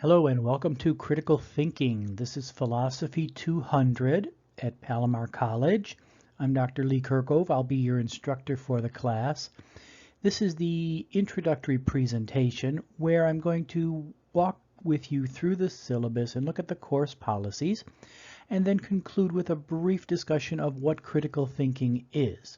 Hello and welcome to Critical Thinking. This is Philosophy 200 at Palomar College. I'm Dr. Lee Kirkove. I'll be your instructor for the class. This is the introductory presentation where I'm going to walk with you through the syllabus and look at the course policies, and then conclude with a brief discussion of what critical thinking is.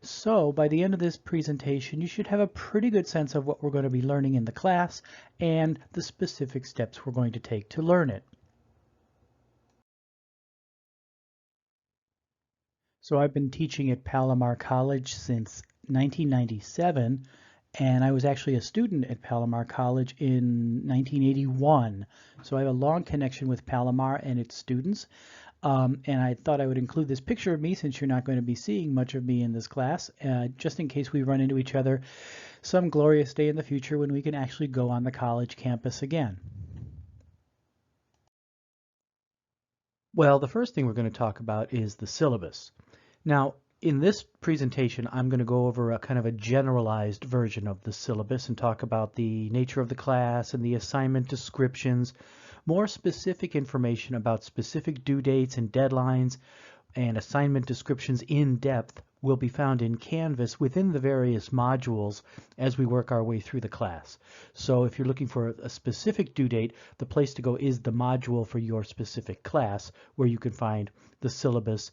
So by the end of this presentation, you should have a pretty good sense of what we're going to be learning in the class and the specific steps we're going to take to learn it. So I've been teaching at Palomar College since 1997, and I was actually a student at Palomar College in 1981. So I have a long connection with Palomar and its students. And I thought I would include this picture of me since you're not going to be seeing much of me in this class, just in case we run into each other some glorious day in the future when we can actually go on the college campus again. Well, the first thing we're going to talk about is the syllabus. Now, in this presentation, I'm going to go over a kind of a generalized version of the syllabus and talk about the nature of the class and the assignment descriptions, more specific information about specific due dates and deadlines, and assignment descriptions in depth will be found in Canvas within the various modules as we work our way through the class. So if you're looking for a specific due date, the place to go is the module for your specific class, where you can find the syllabus,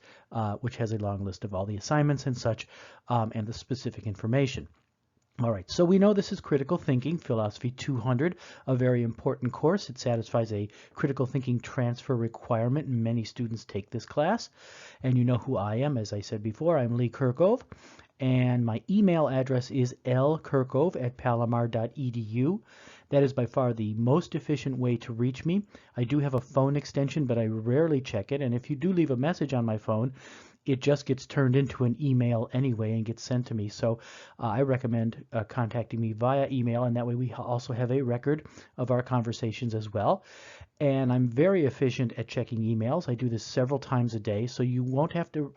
which has a long list of all the assignments and such, and the specific information. All right, so we know this is Critical Thinking, Philosophy 200, a very important course. It satisfies a critical thinking transfer requirement, and many students take this class. And you know who I am. As I said before, I'm Lee Kirkove, and my email address is lkirkove@palomar.edu. That is by far the most efficient way to reach me. I do have a phone extension, but I rarely check it, and if you do leave a message on my phone, it just gets turned into an email anyway and gets sent to me. So I recommend contacting me via email, and that way we also have a record of our conversations as well. And I'm very efficient at checking emails. I do this several times a day, so you won't have to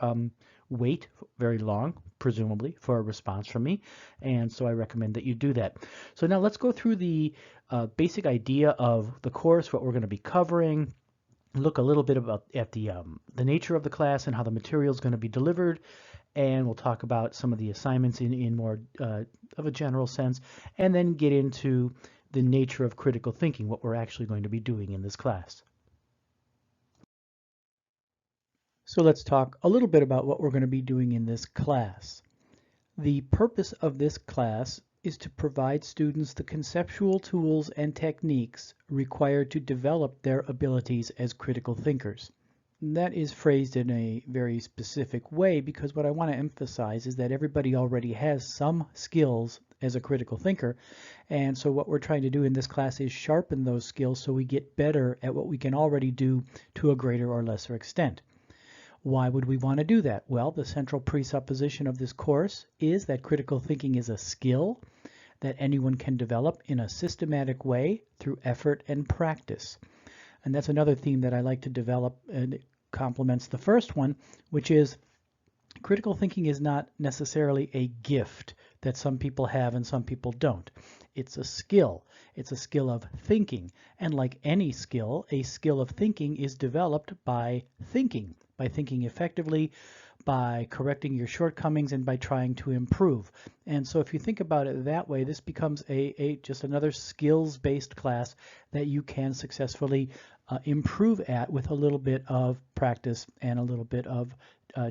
wait very long, presumably, for a response from me. And so I recommend that you do that. So now let's go through the basic idea of the course, what we're going to be covering, look a little bit about at the nature of the class and how the material is going to be delivered, and we'll talk about some of the assignments in more of a general sense, and then get into the nature of critical thinking, what we're actually going to be doing in this class. So let's talk a little bit about what we're going to be doing in this class. The purpose of this class is to provide students the conceptual tools and techniques required to develop their abilities as critical thinkers. That is phrased in a very specific way because what I want to emphasize is that everybody already has some skills as a critical thinker, and so what we're trying to do in this class is sharpen those skills so we get better at what we can already do to a greater or lesser extent. Why would we want to do that? Well, the central presupposition of this course is that critical thinking is a skill that anyone can develop in a systematic way through effort and practice. And that's another theme that I like to develop, and it complements the first one, which is critical thinking is not necessarily a gift that some people have and some people don't. It's a skill. It's a skill of thinking. And like any skill, a skill of thinking is developed by thinking effectively, by correcting your shortcomings, and by trying to improve. And so if you think about it that way, this becomes just another skills-based class that you can successfully improve at with a little bit of practice and a little bit of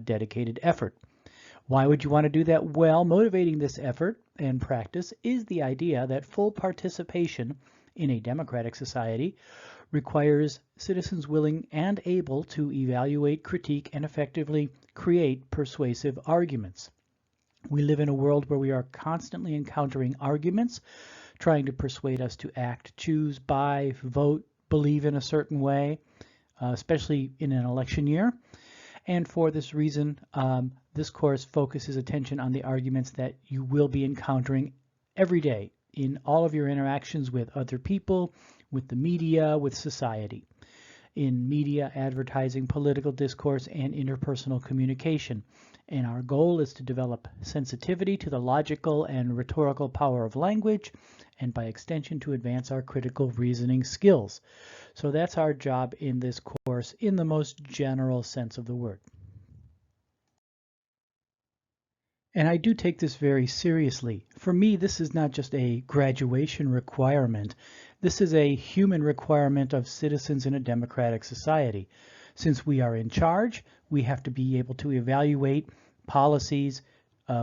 dedicated effort. Why would you want to do that? Well, motivating this effort and practice is the idea that full participation in a democratic society requires citizens willing and able to evaluate, critique, and effectively create persuasive arguments. We live in a world where we are constantly encountering arguments trying to persuade us to act, choose, buy, vote, believe in a certain way, especially in an election year. And for this reason, this course focuses attention on the arguments that you will be encountering every day in all of your interactions with other people, with the media, with society, in media, advertising, political discourse, and interpersonal communication. And our goal is to develop sensitivity to the logical and rhetorical power of language, and by extension to advance our critical reasoning skills. So that's our job in this course in the most general sense of the word. And I do take this very seriously. For me, this is not just a graduation requirement. This is a human requirement of citizens in a democratic society. Since we are in charge, we have to be able to evaluate policies.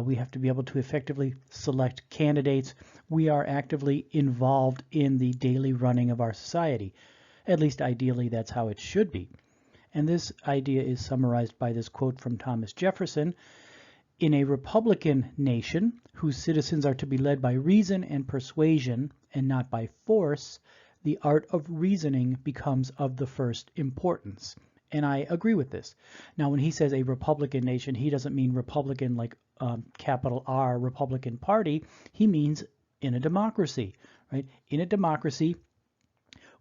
We have to be able to effectively select candidates. We are actively involved in the daily running of our society. At least ideally, that's how it should be. And this idea is summarized by this quote from Thomas Jefferson. In a republican nation, whose citizens are to be led by reason and persuasion, and not by force, the art of reasoning becomes of the first importance. And I agree with this. Now, when he says a republican nation, he doesn't mean Republican like capital R, Republican Party. He means in a democracy, right? In a democracy,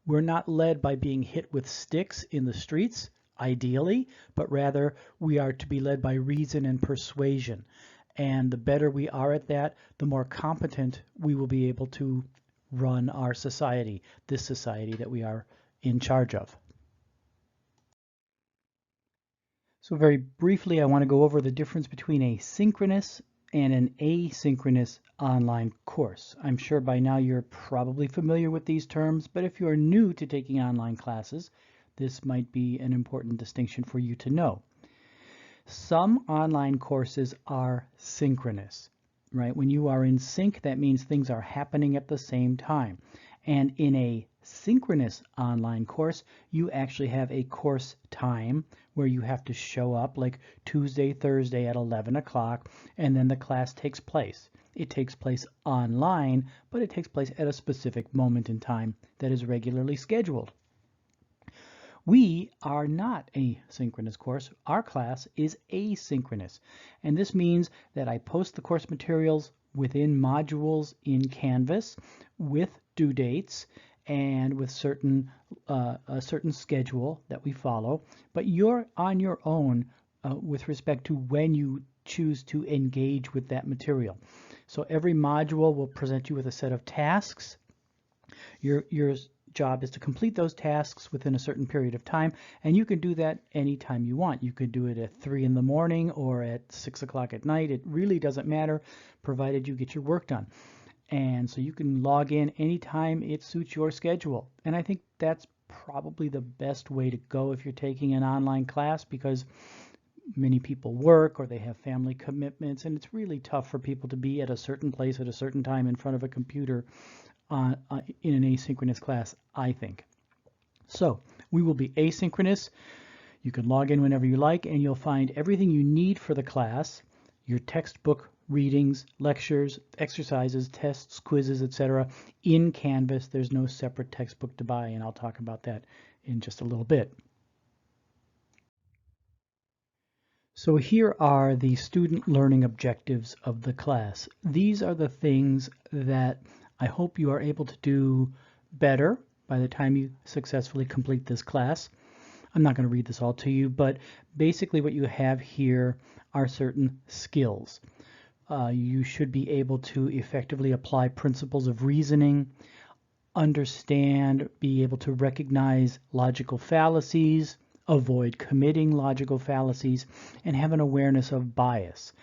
we're not led by being hit with sticks in the streets, ideally, but rather we are to be led by reason and persuasion. And the better we are at that, the more competent we will be able to run our society, this society that we are in charge of. So very briefly, I want to go over the difference between a synchronous and an asynchronous online course. I'm sure by now you're probably familiar with these terms, but if you're new to taking online classes, this might be an important distinction for you to know. Some online courses are synchronous, right? When you are in sync, that means things are happening at the same time. And in a synchronous online course, you actually have a course time where you have to show up like Tuesday, Thursday at 11 o'clock, and then the class takes place. It takes place online, but it takes place at a specific moment in time that is regularly scheduled. We are not a synchronous course. Our class is asynchronous. And this means that I post the course materials within modules in Canvas with due dates and with a certain schedule that we follow. But you're on your own with respect to when you choose to engage with that material. So every module will present you with a set of tasks. Your job is to complete those tasks within a certain period of time, and you can do that anytime you want. You could do it at 3 in the morning or at 6 o'clock at night. It really doesn't matter, provided you get your work done. And so you can log in anytime it suits your schedule. And I think that's probably the best way to go if you're taking an online class, because many people work or they have family commitments, and it's really tough for people to be at a certain place at a certain time in front of a computer in an asynchronous class, I think. So we will be asynchronous. You can log in whenever you like, and you'll find everything you need for the class, your textbook readings, lectures, exercises, tests, quizzes, etc. in Canvas. There's no separate textbook to buy, and I'll talk about that in just a little bit. So here are the student learning objectives of the class. These are the things that I hope you are able to do better by the time you successfully complete this class. I'm not going to read this all to you, but basically what you have here are certain skills. You should be able to effectively apply principles of reasoning, understand, be able to recognize logical fallacies, avoid committing logical fallacies, and have an awareness of bias.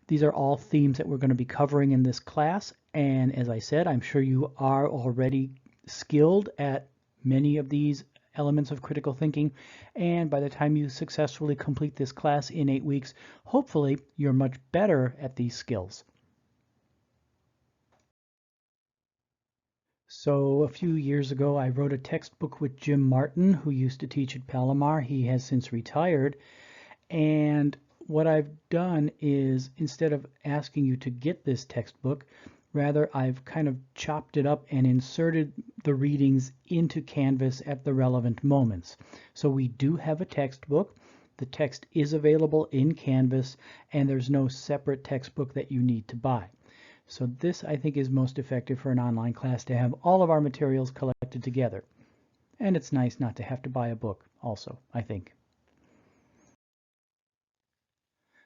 These are all themes that we're going to be covering in this class, and as I said, I'm sure you are already skilled at many of these elements of critical thinking, and by the time you successfully complete this class in 8 weeks, hopefully you're much better at these skills. So a few years ago, I wrote a textbook with Jim Martin, who used to teach at Palomar. He has since retired, and what I've done is, instead of asking you to get this textbook, rather I've kind of chopped it up and inserted the readings into Canvas at the relevant moments. So we do have a textbook. The text is available in Canvas, and there's no separate textbook that you need to buy. So this, I think, is most effective for an online class, to have all of our materials collected together. And it's nice not to have to buy a book also, I think.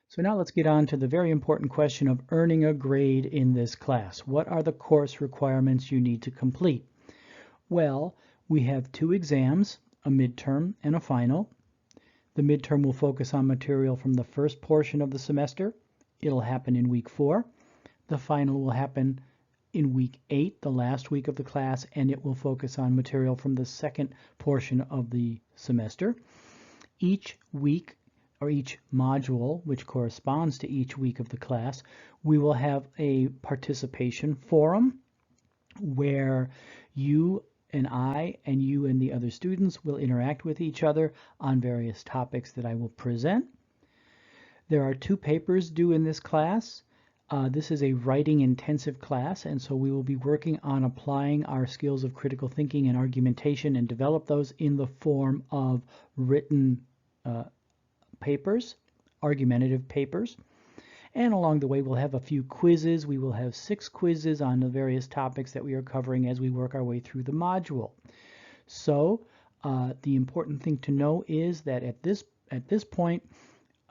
So now let's get on to the very important question of earning a grade in this class. What are the course requirements you need to complete? Well, we have two exams, a midterm and a final. The midterm will focus on material from the first portion of the semester. It'll happen in week 4. The final will happen in week 8, the last week of the class, and it will focus on material from the second portion of the semester. Each week, or each module, which corresponds to each week of the class, we will have a participation forum where you and I and you and the other students will interact with each other on various topics that I will present. There are 2 papers due in this class. This is a writing intensive class, and so we will be working on applying our skills of critical thinking and argumentation and develop those in the form of written papers, argumentative papers. And along the way, we'll have a few quizzes. We will have 6 quizzes on the various topics that we are covering as we work our way through the module. So the important thing to know is that at this point,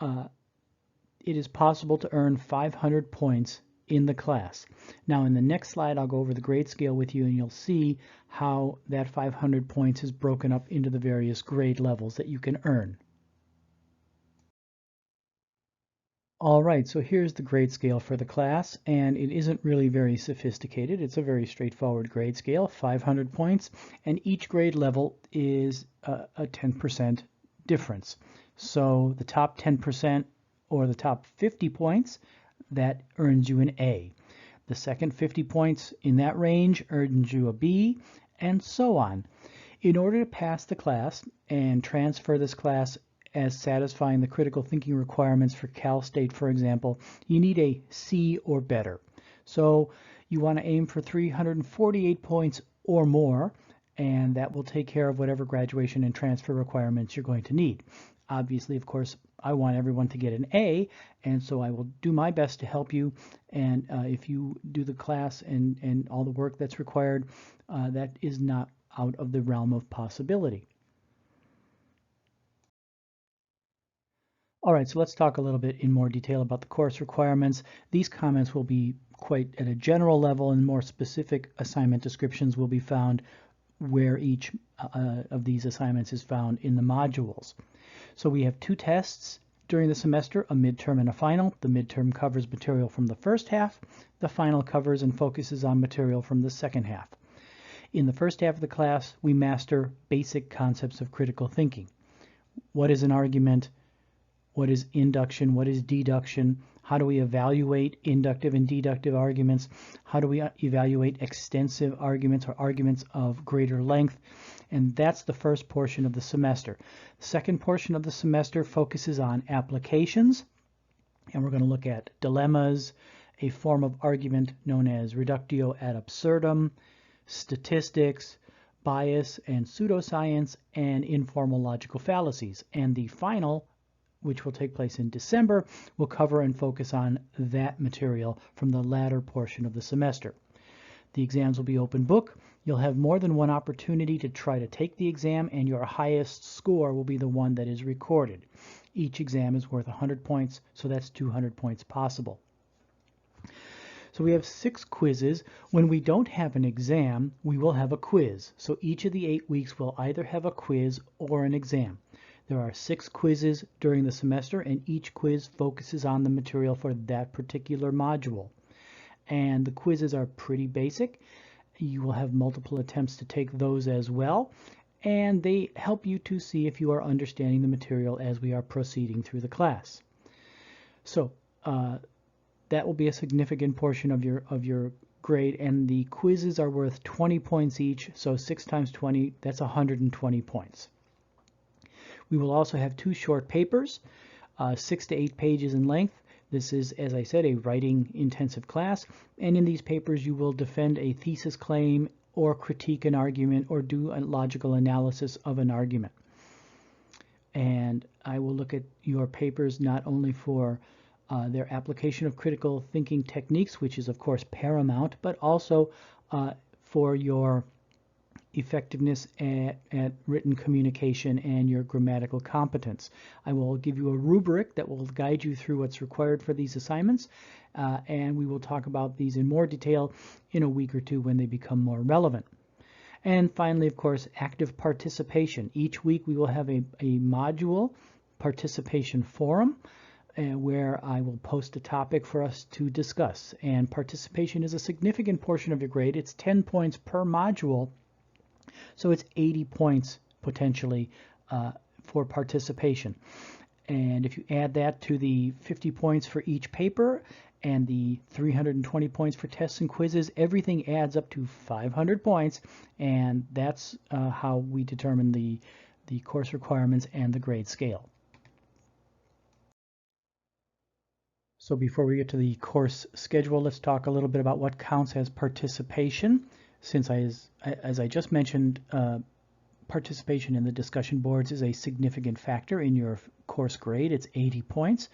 it is possible to earn 500 points in the class. Now in the next slide, I'll go over the grade scale with you, and you'll see how that 500 points is broken up into the various grade levels that you can earn. All right, so here's the grade scale for the class, and it isn't really very sophisticated. It's a very straightforward grade scale, 500 points, and each grade level is a 10% difference. So the top 10% or the top 50 points, that earns you an A. The second 50 points in that range earns you a B, and so on. In order to pass the class and transfer this class as satisfying the critical thinking requirements for Cal State, for example, you need a C or better. So you want to aim for 348 points or more, and that will take care of whatever graduation and transfer requirements you're going to need. Obviously, of course, I want everyone to get an A, and so I will do my best to help you. And if you do the class and all the work that's required, that is not out of the realm of possibility. All right, so let's talk a little bit in more detail about the course requirements. These comments will be quite at a general level, and more specific assignment descriptions will be found where each of these assignments is found in the modules. So we have 2 tests during the semester, a midterm and a final. The midterm covers material from the first half. The final covers and focuses on material from the second half. In the first half of the class, we master basic concepts of critical thinking. What is an argument? What is induction? What is deduction? How do we evaluate inductive and deductive arguments? How do we evaluate extensive arguments or arguments of greater length? And that's the first portion of the semester. The second portion of the semester focuses on applications, and we're going to look at dilemmas, a form of argument known as reductio ad absurdum, statistics, bias and pseudoscience, and informal logical fallacies. And the final, which will take place in December, will cover and focus on that material from the latter portion of the semester. The exams will be open book. You'll have more than one opportunity to try to take the exam, and your highest score will be the one that is recorded. Each exam is worth 100 points, so that's 200 points possible. So we have 6 quizzes. When we don't have an exam, we will have a quiz. So each of the 8 weeks will either have a quiz or an exam. There are 6 quizzes during the semester, and each quiz focuses on the material for that particular module. And the quizzes are pretty basic. You will have multiple attempts to take those as well, and they help you to see if you are understanding the material as we are proceeding through the class. So that will be a significant portion of your grade, and the quizzes are worth 20 points each, so 6 times 20, that's 120 points. We will also have 2 short papers, 6 to 8 pages in length. This is, as I said, a writing intensive class, and in these papers you will defend a thesis claim or critique an argument or do a logical analysis of an argument. And I will look at your papers not only for their application of critical thinking techniques, which is of course paramount, but also for your effectiveness at written communication and your grammatical competence. I will give you a rubric that will guide you through what's required for these assignments, and we will talk about these in more detail in a week or two when they become more relevant. And finally, of course, active participation. Each week we will have a module participation forum where I will post a topic for us to discuss. And participation is a significant portion of your grade. It's 10 points per module, so it's 80 points potentially for participation. And if you add that to the 50 points for each paper and the 320 points for tests and quizzes, everything adds up to 500 points, and that's how we determine the course requirements and the grade scale. So before we get to the course schedule, let's talk a little bit about what counts as participation. Since as I just mentioned, participation in the discussion boards is a significant factor in your course grade. It's 80 points.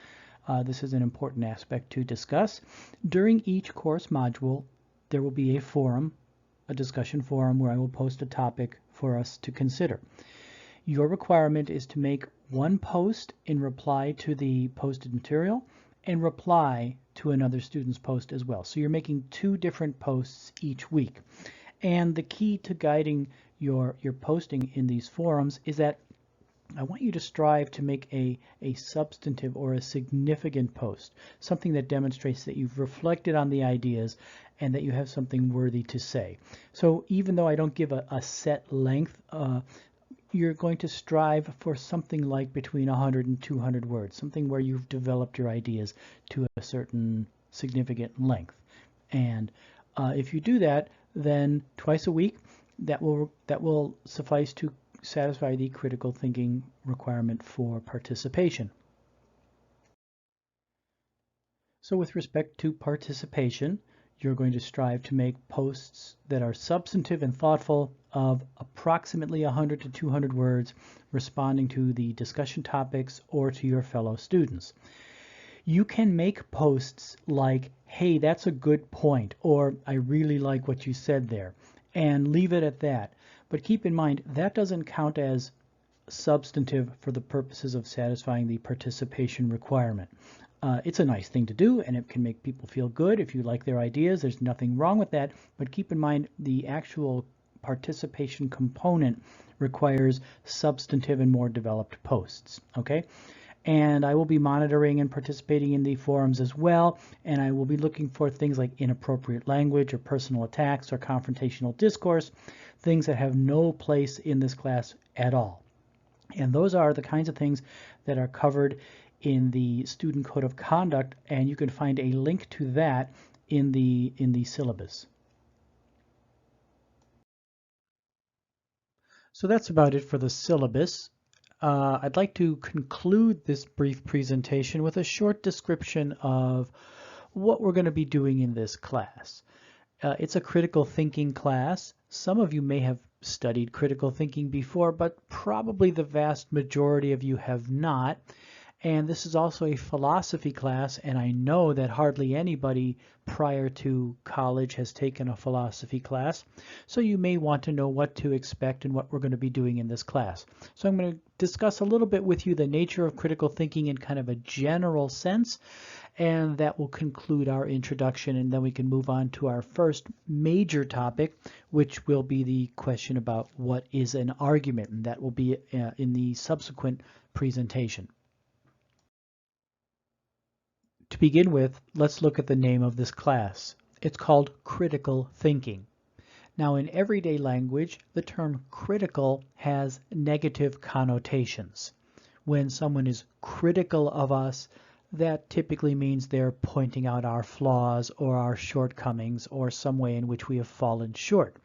This is an important aspect to discuss. During each course module, there will be a forum, a discussion forum, where I will post a topic for us to consider. Your requirement is to make one post in reply to the posted material and reply to another student's post as well. So you're making 2 different posts each week. And the key to guiding your posting in these forums is that I want you to strive to make a substantive or a significant post, something that demonstrates that you've reflected on the ideas and that you have something worthy to say. So even though I don't give a set length, you're going to strive for something like between 100 and 200 words, something where you've developed your ideas to a certain significant length. And if you do that, then twice a week, that will suffice to satisfy the critical thinking requirement for participation. So with respect to participation, you're going to strive to make posts that are substantive and thoughtful, of approximately 100 to 200 words, responding to the discussion topics or to your fellow students. You can make posts like, hey, that's a good point, or I really like what you said there, and leave it at that. But keep in mind, that doesn't count as substantive for the purposes of satisfying the participation requirement. It's a nice thing to do, and it can make people feel good if you like their ideas. There's nothing wrong with that, but keep in mind the actual participation component requires substantive and more developed posts, okay? And I will be monitoring and participating in the forums as well, and I will be looking for things like inappropriate language or personal attacks or confrontational discourse, things that have no place in this class at all. And those are the kinds of things that are covered in the Student Code of Conduct, and you can find a link to that in the syllabus. So that's about it for the syllabus. I'd like to conclude this brief presentation with a short description of what we're going to be doing in this class. It's a critical thinking class. Some of you may have studied critical thinking before, but probably the vast majority of you have not. And this is also a philosophy class, and I know that hardly anybody prior to college has taken a philosophy class. So you may want to know what to expect and what we're going to be doing in this class. So I'm going to discuss a little bit with you the nature of critical thinking in kind of a general sense, and that will conclude our introduction, and then we can move on to our first major topic, which will be the question about what is an argument, and that will be in the subsequent presentation. To begin with, let's look at the name of this class. It's called critical thinking. Now, in everyday language, the term critical has negative connotations. When someone is critical of us, that typically means they're pointing out our flaws or our shortcomings or some way in which we have fallen short.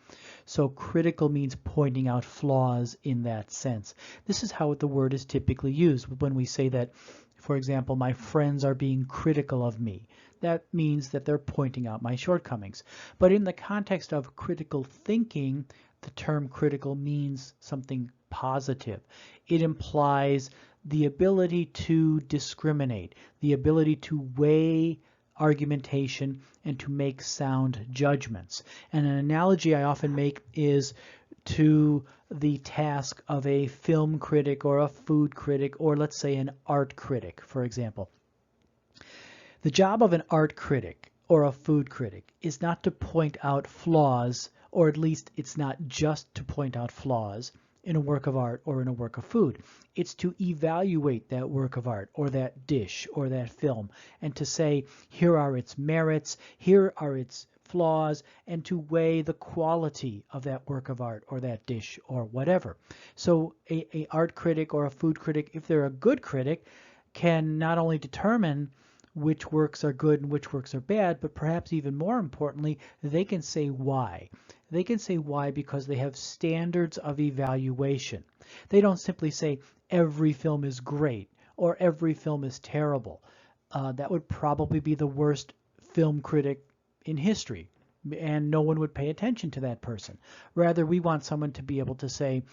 So critical means pointing out flaws in that sense. This is how the word is typically used when we say that, for example, my friends are being critical of me. That means that they're pointing out my shortcomings. But in the context of critical thinking, the term critical means something positive. It implies the ability to discriminate, the ability to weigh argumentation and to make sound judgments. And an analogy I often make is to the task of a film critic or a food critic, or let's say an art critic, for example. The job of an art critic or a food critic is not to point out flaws, or at least it's not just to point out flaws in a work of art or in a work of food. It's to evaluate that work of art or that dish or that film and to say, here are its merits, here are its flaws, and to weigh the quality of that work of art or that dish or whatever. So a art critic or a food critic, if they're a good critic, can not only determine which works are good and which works are bad, but perhaps even more importantly, they can say why. They can say why because they have standards of evaluation. They don't simply say every film is great or every film is terrible. That would probably be the worst film critic in history, and no one would pay attention to that person. Rather, we want someone to be able to say,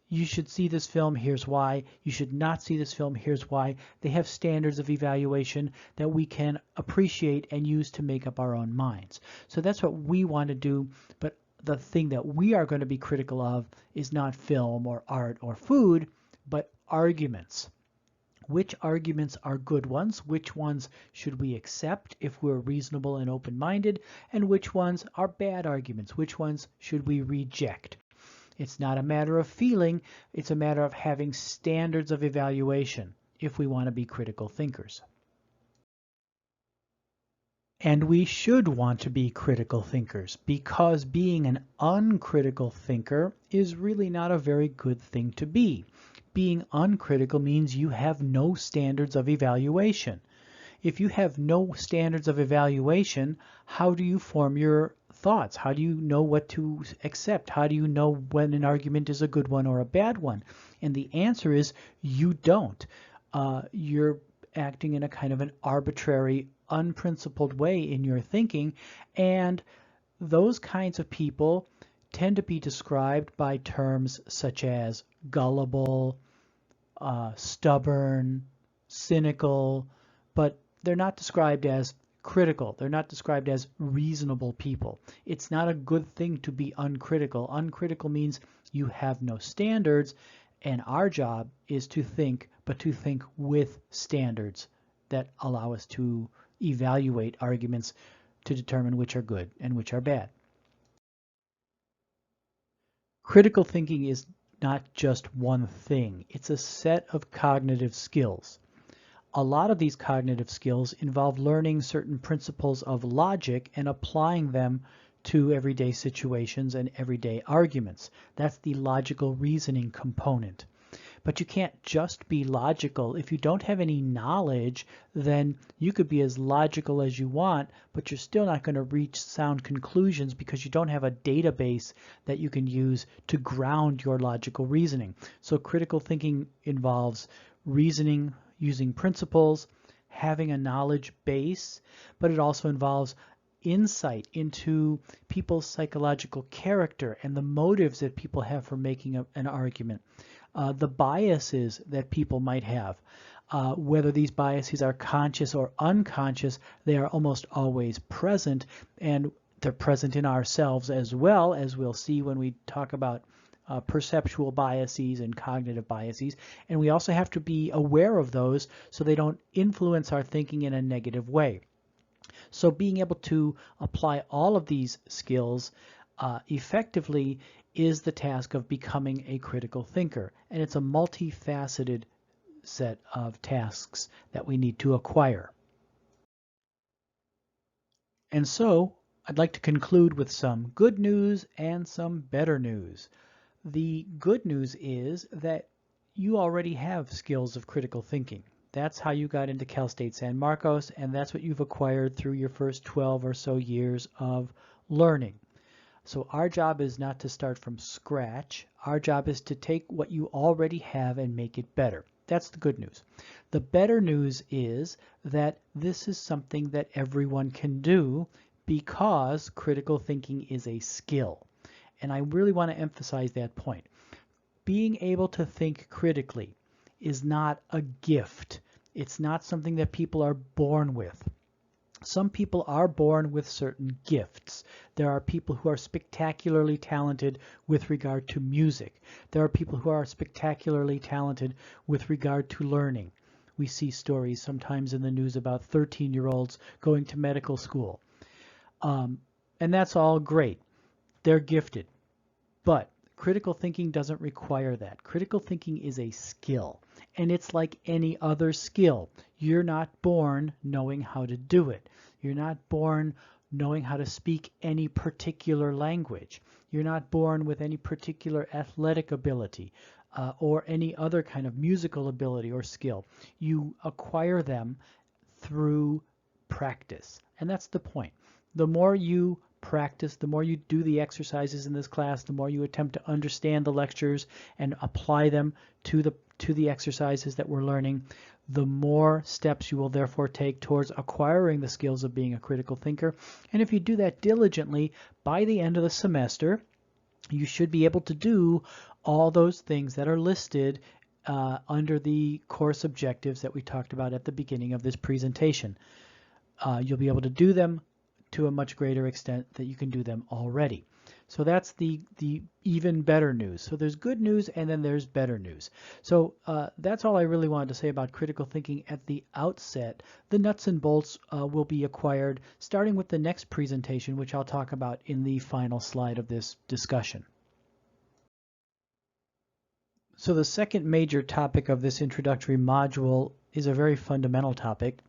you should see this film, here's why. You should not see this film, here's why. They have standards of evaluation that we can appreciate and use to make up our own minds. So that's what we want to do, but the thing that we are going to be critical of is not film or art or food, but arguments. Which arguments are good ones? Which ones should we accept if we're reasonable and open-minded? And which ones are bad arguments? Which ones should we reject? It's not a matter of feeling, it's a matter of having standards of evaluation if we want to be critical thinkers. And we should want to be critical thinkers because being an uncritical thinker is really not a very good thing to be. Being uncritical means you have no standards of evaluation. If you have no standards of evaluation, how do you form your thoughts? How do you know what to accept? How do you know when an argument is a good one or a bad one? And the answer is you don't. You're acting in a kind of an arbitrary, unprincipled way in your thinking, and those kinds of people tend to be described by terms such as gullible, stubborn, cynical, but they're not described as critical. They're not described as reasonable people. It's not a good thing to be uncritical. Uncritical means you have no standards, and our job is to think, but to think with standards that allow us to evaluate arguments to determine which are good and which are bad. Critical thinking is not just one thing. It's a set of cognitive skills. A lot of these cognitive skills involve learning certain principles of logic and applying them to everyday situations and everyday arguments. That's the logical reasoning component. But you can't just be logical. If you don't have any knowledge, then you could be as logical as you want, but you're still not going to reach sound conclusions because you don't have a database that you can use to ground your logical reasoning. So critical thinking involves reasoning using principles, having a knowledge base, but it also involves insight into people's psychological character and the motives that people have for making an argument. The biases that people might have. Whether these biases are conscious or unconscious, they are almost always present, and they're present in ourselves as well, as we'll see when we talk about perceptual biases and cognitive biases. And we also have to be aware of those so they don't influence our thinking in a negative way. So being able to apply all of these skills effectively is the task of becoming a critical thinker. And it's a multifaceted set of tasks that we need to acquire. And so I'd like to conclude with some good news and some better news. The good news is that you already have skills of critical thinking. That's how you got into Cal State San Marcos, and that's what you've acquired through your first 12 or so years of learning. So our job is not to start from scratch. Our job is to take what you already have and make it better. That's the good news. The better news is that this is something that everyone can do because critical thinking is a skill. And I really want to emphasize that point. Being able to think critically is not a gift. It's not something that people are born with. Some people are born with certain gifts. There are people who are spectacularly talented with regard to music. There are people who are spectacularly talented with regard to learning. We see stories sometimes in the news about 13-year-olds going to medical school. And that's all great. They're gifted. But critical thinking doesn't require that. Critical thinking is a skill, and it's like any other skill. You're not born knowing how to do it. You're not born knowing how to speak any particular language. You're not born with any particular athletic ability or any other kind of musical ability or skill. You acquire them through practice, and that's the point. The more you practice, the more you do the exercises in this class, the more you attempt to understand the lectures and apply them to the exercises that we're learning, the more steps you will therefore take towards acquiring the skills of being a critical thinker. And if you do that diligently, by the end of the semester, you should be able to do all those things that are listed under the course objectives that we talked about at the beginning of this presentation. You'll be able to do them to a much greater extent that you can do them already. So that's the even better news. So there's good news and then there's better news. So that's all I really wanted to say about critical thinking at the outset. The nuts and bolts will be acquired starting with the next presentation, which I'll talk about in the final slide of this discussion. So the second major topic of this introductory module is a very fundamental topic.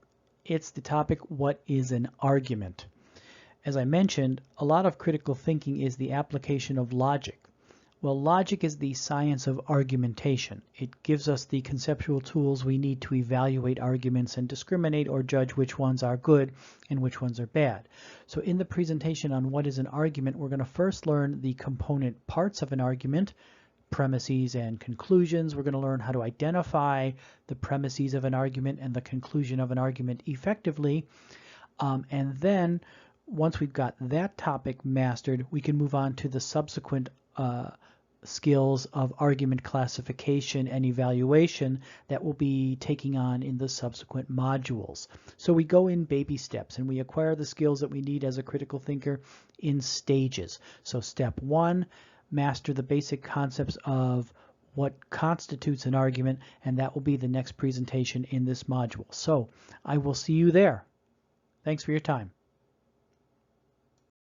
It's the topic, what is an argument? As I mentioned, a lot of critical thinking is the application of logic. Well, logic is the science of argumentation. It gives us the conceptual tools we need to evaluate arguments and discriminate or judge which ones are good and which ones are bad. So in the presentation on what is an argument, we're going to first learn the component parts of an argument, premises and conclusions. We're going to learn how to identify the premises of an argument and the conclusion of an argument effectively. And then once we've got that topic mastered, we can move on to the subsequent skills of argument classification and evaluation that we'll be taking on in the subsequent modules. So we go in baby steps and we acquire the skills that we need as a critical thinker in stages. So step 1, master the basic concepts of what constitutes an argument, and that will be the next presentation in this module. So I will see you there. Thanks for your time.